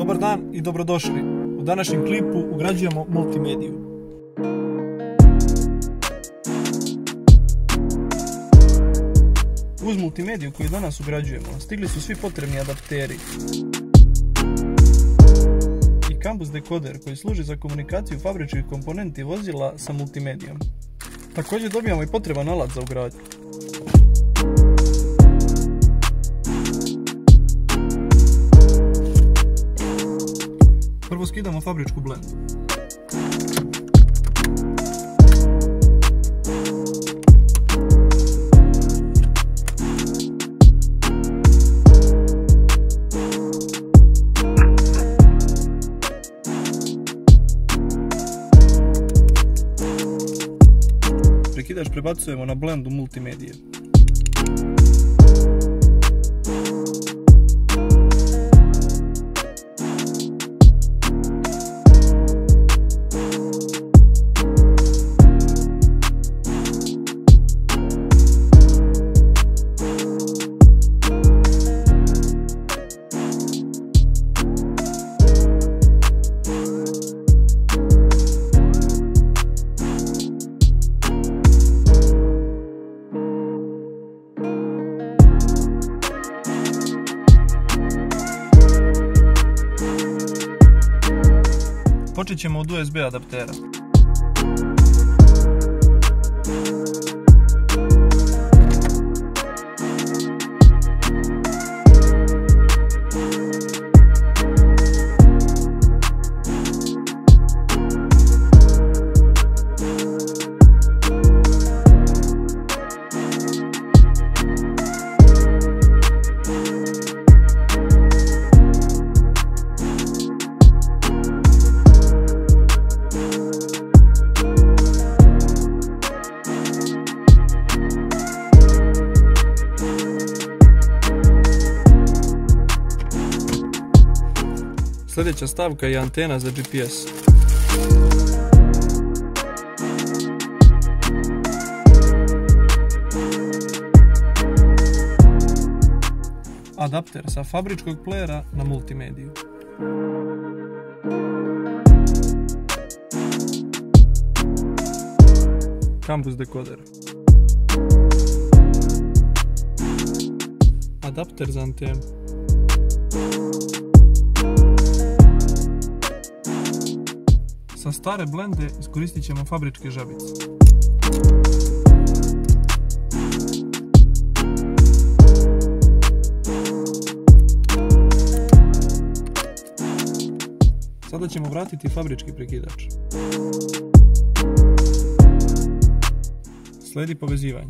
Dobar dan i dobrodošli. U današnjem klipu ugrađujemo multimediju. Uz multimediju koju danas ugrađujemo stigli su svi potrebni adapteri i Campus dekoder koji služi za komunikaciju fabričkih komponenti vozila sa multimedijom. Također dobijamo i potreban alat za ugradnju. Prvo skidamo fabričku blendu. Prekidač prebacujemo na blendu multimedije. Počet ćemo od USB adaptera. Sljedeća stavka je antena za GPS. Adapter sa fabričkog playera na multimediju. Campus dekoder. Adapter za antenu. Sa stare blende iskoristit ćemo fabričke žabice. Sada ćemo vratiti fabrički prekidač. Slijedi povezivanje.